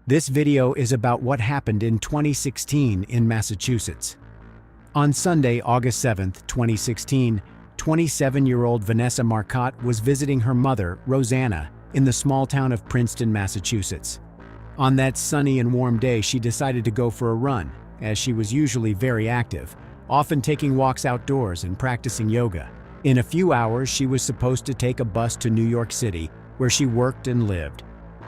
This video is about what happened in 2016 in Massachusetts. On Sunday, August 7, 2016, 27-year-old Vanessa Marcotte was visiting her mother, Rosanna, in the small town of Princeton, Massachusetts. On that sunny and warm day, she decided to go for a run, as she was usually very active, often taking walks outdoors and practicing yoga. In a few hours, she was supposed to take a bus to New York City, where she worked and lived.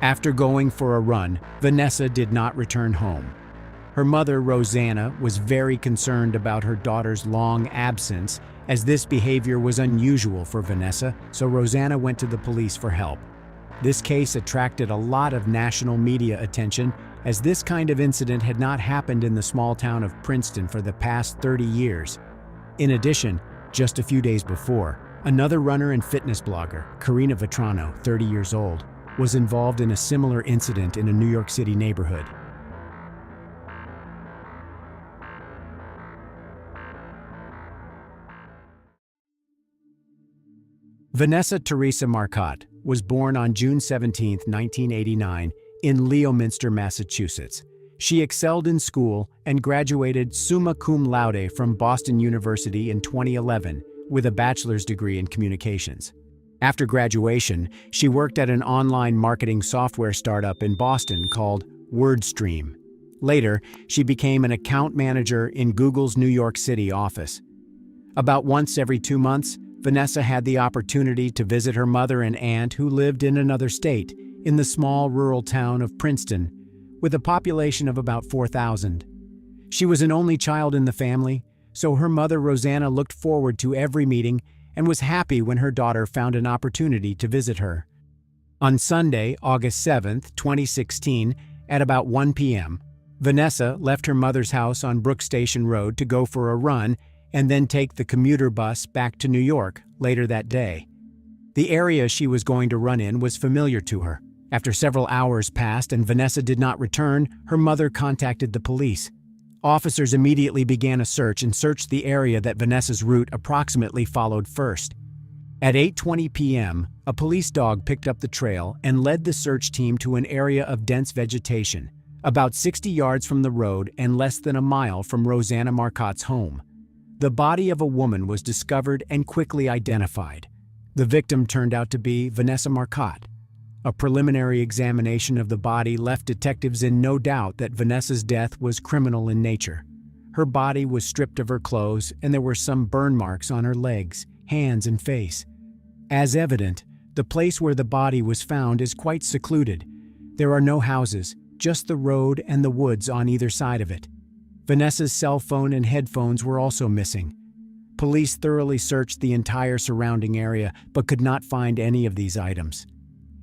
After going for a run, Vanessa did not return home. Her mother, Rosanna, was very concerned about her daughter's long absence, as this behavior was unusual for Vanessa, so Rosanna went to the police for help. This case attracted a lot of national media attention, as this kind of incident had not happened in the small town of Princeton for the past 30 years. In addition, just a few days before, another runner and fitness blogger, Karina Vetrano, 30 years old, was involved in a similar incident in a New York City neighborhood. Vanessa Teresa Marcotte was born on June 17, 1989, in Leominster, Massachusetts. She excelled in school and graduated summa cum laude from Boston University in 2011 with a bachelor's degree in communications. After graduation, she worked at an online marketing software startup in Boston called WordStream. Later, she became an account manager in Google's New York City office. About once every 2 months, Vanessa had the opportunity to visit her mother and aunt who lived in another state, in the small rural town of Princeton, with a population of about 4,000. She was an only child in the family, so her mother Rosanna looked forward to every meeting and was happy when her daughter found an opportunity to visit her. On Sunday, August 7, 2016, at about 1 p.m., Vanessa left her mother's house on Brook Station Road to go for a run and then take the commuter bus back to New York later that day. The area she was going to run in was familiar to her. After several hours passed and Vanessa did not return, her mother contacted the police. Officers immediately began a search and searched the area that Vanessa's route approximately followed first. At 8:20 p.m., a police dog picked up the trail and led the search team to an area of dense vegetation, about 60 yards from the road and less than a mile from Rosanna Marcotte's home. The body of a woman was discovered and quickly identified. The victim turned out to be Vanessa Marcotte. A preliminary examination of the body left detectives in no doubt that Vanessa's death was criminal in nature. Her body was stripped of her clothes and there were some burn marks on her legs, hands, and face. As evident, the place where the body was found is quite secluded. There are no houses, just the road and the woods on either side of it. Vanessa's cell phone and headphones were also missing. Police thoroughly searched the entire surrounding area but could not find any of these items.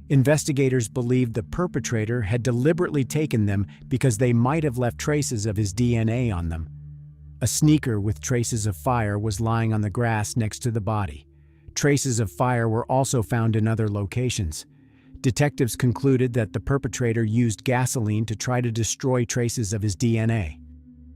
Investigators believed the perpetrator had deliberately taken them because they might have left traces of his DNA on them. A sneaker with traces of fire was lying on the grass next to the body. Traces of fire were also found in other locations. Detectives concluded that the perpetrator used gasoline to try to destroy traces of his DNA.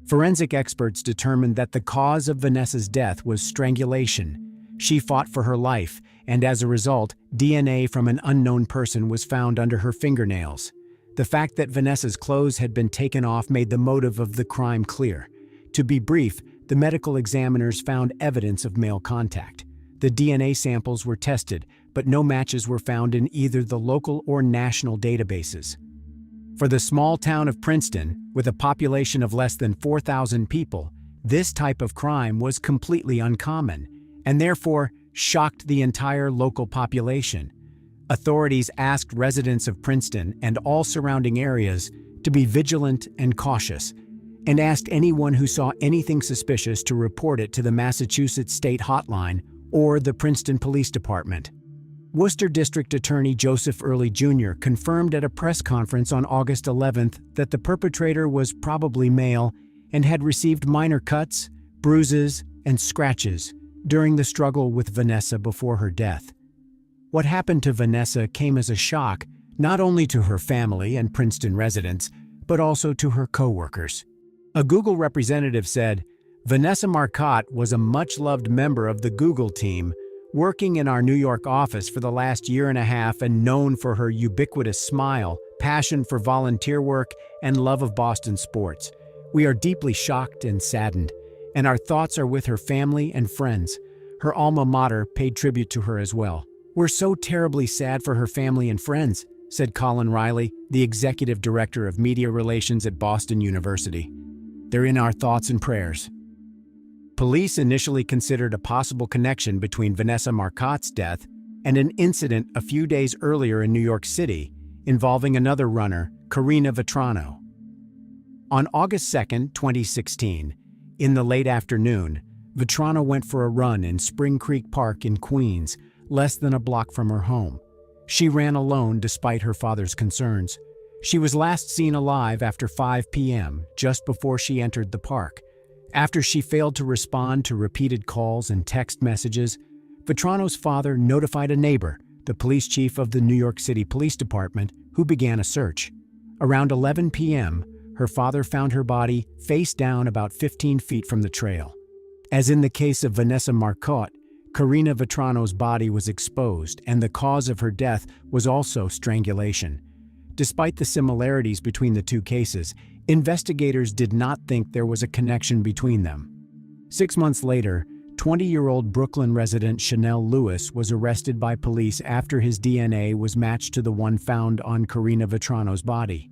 Forensic experts determined that the cause of Vanessa's death was strangulation. She fought for her life, and as a result, DNA from an unknown person was found under her fingernails. The fact that Vanessa's clothes had been taken off made the motive of the crime clear. To be brief, the medical examiners found evidence of male contact. The DNA samples were tested, but no matches were found in either the local or national databases. For the small town of Princeton, with a population of less than 4,000 people, this type of crime was completely uncommon, and therefore shocked the entire local population. Authorities asked residents of Princeton and all surrounding areas to be vigilant and cautious, and asked anyone who saw anything suspicious to report it to the Massachusetts State Hotline or the Princeton Police Department. Worcester District Attorney Joseph Early Jr. confirmed at a press conference on August 11th that the perpetrator was probably male and had received minor cuts, bruises, and scratches during the struggle with Vanessa before her death. What happened to Vanessa came as a shock not only to her family and Princeton residents, but also to her co-workers. A Google representative said, "Vanessa Marcotte was a much-loved member of the Google team, working in our New York office for the last year and a half and known for her ubiquitous smile, passion for volunteer work, and love of Boston sports. We are deeply shocked and saddened, and our thoughts are with her family and friends. Her alma mater paid tribute to her as well. "We're so terribly sad for her family and friends," said Colin Riley, the executive director of media relations at Boston University. "They're in our thoughts and prayers." Police initially considered a possible connection between Vanessa Marcotte's death and an incident a few days earlier in New York City involving another runner, Karina Vetrano. On August 2, 2016, in the late afternoon, Vetrano went for a run in Spring Creek Park in Queens, less than a block from her home. She ran alone despite her father's concerns. She was last seen alive after 5 p.m., just before she entered the park. After she failed to respond to repeated calls and text messages, Vetrano's father notified a neighbor, the police chief of the New York City Police Department, who began a search. Around 11 p.m., her father found her body face down about 15 feet from the trail. As in the case of Vanessa Marcotte, Karina Vetrano's body was exposed, and the cause of her death was also strangulation. Despite the similarities between the two cases, investigators did not think there was a connection between them. 6 months later, 20-year-old Brooklyn resident Chanel Lewis was arrested by police after his DNA was matched to the one found on Karina Vetrano's body.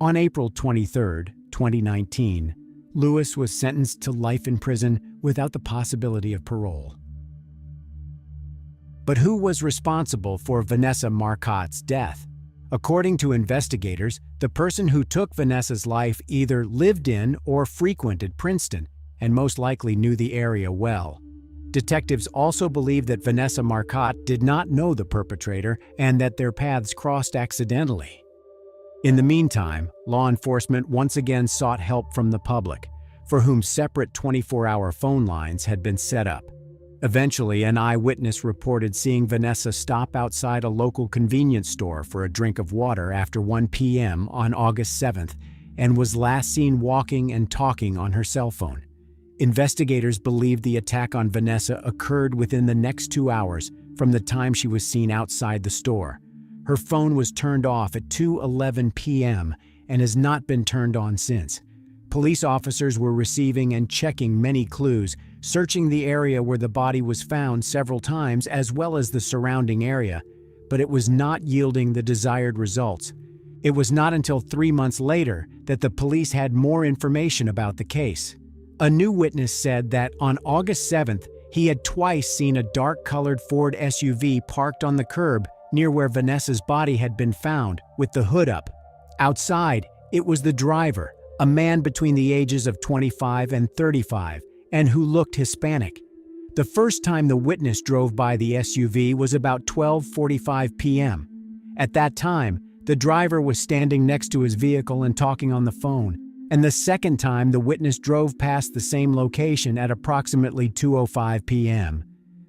On April 23, 2019, Lewis was sentenced to life in prison without the possibility of parole. But who was responsible for Vanessa Marcotte's death? According to investigators, the person who took Vanessa's life either lived in or frequented Princeton, and most likely knew the area well. Detectives also believe that Vanessa Marcotte did not know the perpetrator and that their paths crossed accidentally. In the meantime, law enforcement once again sought help from the public, for whom separate 24-hour phone lines had been set up. Eventually, an eyewitness reported seeing Vanessa stop outside a local convenience store for a drink of water after 1 p.m. on August 7th and was last seen walking and talking on her cell phone. Investigators believe the attack on Vanessa occurred within the next 2 hours from the time she was seen outside the store. Her phone was turned off at 2:11 p.m. and has not been turned on since. Police officers were receiving and checking many clues, searching the area where the body was found several times as well as the surrounding area, but it was not yielding the desired results. It was not until 3 months later that the police had more information about the case. A new witness said that on August 7th, he had twice seen a dark-colored Ford SUV parked on the curb near where Vanessa's body had been found, with the hood up. Outside, it was the driver, a man between the ages of 25 and 35, and who looked Hispanic. The first time the witness drove by the SUV was about 12:45 p.m. At that time, the driver was standing next to his vehicle and talking on the phone, and the second time the witness drove past the same location at approximately 2:05 p.m.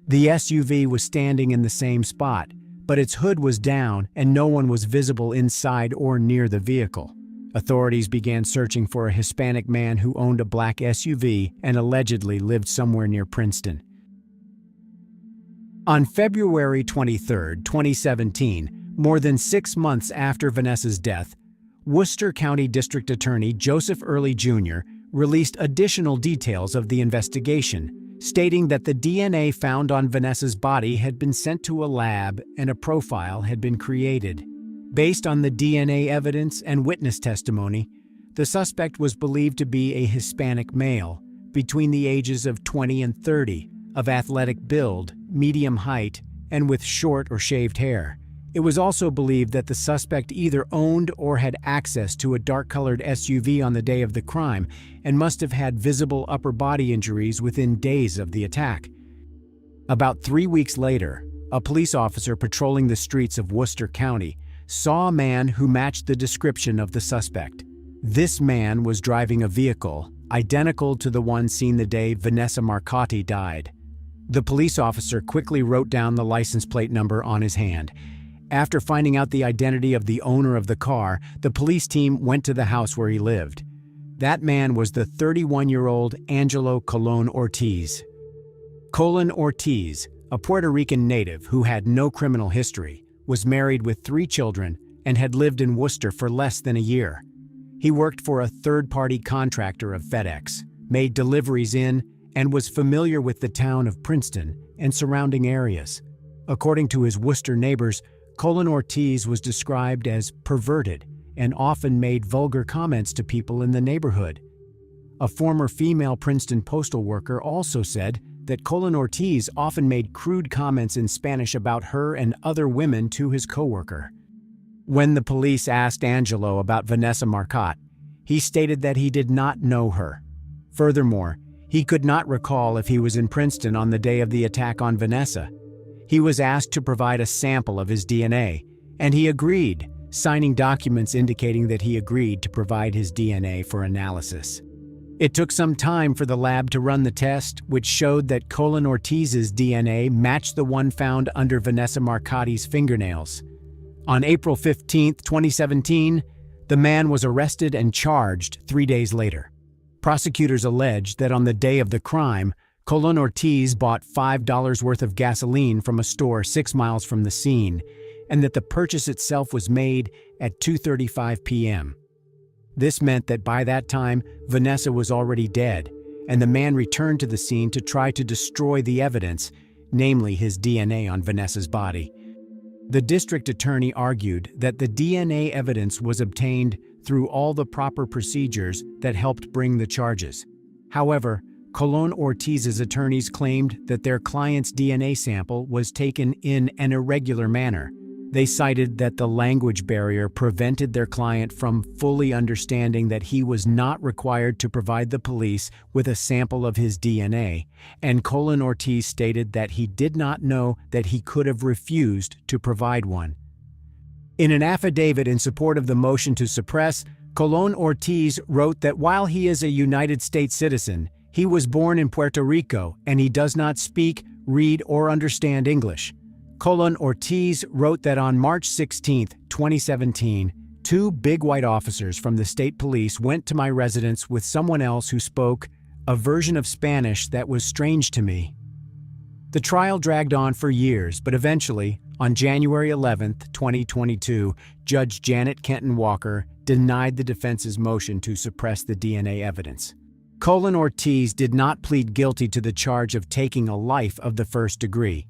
The SUV was standing in the same spot, but its hood was down and no one was visible inside or near the vehicle. Authorities began searching for a Hispanic man who owned a black SUV and allegedly lived somewhere near Princeton. On February 23, 2017, more than 6 months after Vanessa's death, Worcester County District Attorney Joseph Early Jr. released additional details of the investigation, stating that the DNA found on Vanessa's body had been sent to a lab and a profile had been created. Based on the DNA evidence and witness testimony, the suspect was believed to be a Hispanic male, between the ages of 20 and 30, of athletic build, medium height, and with short or shaved hair. It was also believed that the suspect either owned or had access to a dark-colored SUV on the day of the crime and must have had visible upper body injuries within days of the attack. About 3 weeks later, a police officer patrolling the streets of Worcester County saw a man who matched the description of the suspect. This man was driving a vehicle identical to the one seen the day Vanessa Marcotte died. The police officer quickly wrote down the license plate number on his hand. After finding out the identity of the owner of the car, the police team went to the house where he lived. That man was the 31-year-old Angelo Colon Ortiz. Colon Ortiz, a Puerto Rican native who had no criminal history, was married with 3 children and had lived in Worcester for less than a year. He worked for a third-party contractor of FedEx, made deliveries in, and was familiar with the town of Princeton and surrounding areas. According to his Worcester neighbors, Colin Ortiz was described as perverted and often made vulgar comments to people in the neighborhood. A former female Princeton postal worker also said that Colin Ortiz often made crude comments in Spanish about her and other women to his coworker. When the police asked Angelo about Vanessa Marcotte, he stated that he did not know her. Furthermore, he could not recall if he was in Princeton on the day of the attack on Vanessa. He was asked to provide a sample of his DNA, and he agreed, signing documents indicating that he agreed to provide his DNA for analysis. It took some time for the lab to run the test, which showed that Colin Ortiz's DNA matched the one found under Vanessa Marcotte's fingernails. On April 15, 2017, the man was arrested and charged 3 days later. Prosecutors alleged that on the day of the crime, Colin Ortiz bought $5 worth of gasoline from a store 6 miles from the scene, and that the purchase itself was made at 2:35 p.m. This meant that by that time, Vanessa was already dead, and the man returned to the scene to try to destroy the evidence, namely his DNA on Vanessa's body. The district attorney argued that the DNA evidence was obtained through all the proper procedures that helped bring the charges. However, Colin Ortiz's attorneys claimed that their client's DNA sample was taken in an irregular manner. They cited that the language barrier prevented their client from fully understanding that he was not required to provide the police with a sample of his DNA, and Colin Ortiz stated that he did not know that he could have refused to provide one. In an affidavit in support of the motion to suppress, Colin Ortiz wrote that while he is a United States citizen, he was born in Puerto Rico and he does not speak, read, or understand English. Colin Ortiz wrote that on March 16, 2017, 2 big white officers from the state police went to my residence with someone else who spoke a version of Spanish that was strange to me. The trial dragged on for years, but eventually, on January 11, 2022, Judge Janet Kenton Walker denied the defense's motion to suppress the DNA evidence. Colin Ortiz did not plead guilty to the charge of taking a life of the first degree,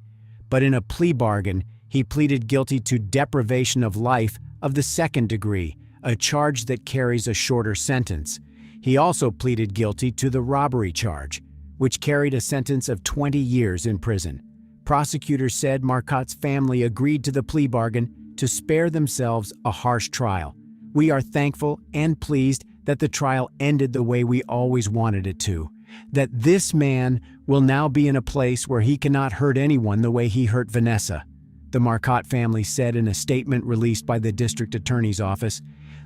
but in a plea bargain, he pleaded guilty to deprivation of life of the second degree, a charge that carries a shorter sentence. He also pleaded guilty to the robbery charge, which carried a sentence of 20 years in prison. Prosecutors said Marcotte's family agreed to the plea bargain to spare themselves a harsh trial. We are thankful and pleased that the trial ended the way we always wanted it to, that this man will now be in a place where he cannot hurt anyone the way he hurt Vanessa, the Marcotte family said in a statement released by the district attorney's office.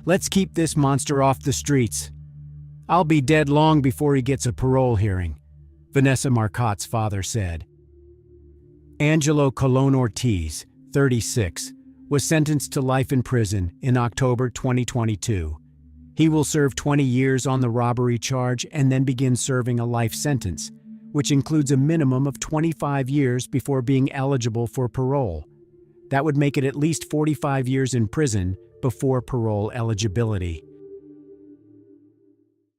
Let's keep this monster off the streets. I'll be dead long before he gets a parole hearing, Vanessa Marcotte's father said. Angelo Colin Ortiz, 36, was sentenced to life in prison in October 2022. He will serve 20 years on the robbery charge and then begin serving a life sentence, which includes a minimum of 25 years before being eligible for parole. That would make it at least 45 years in prison before parole eligibility.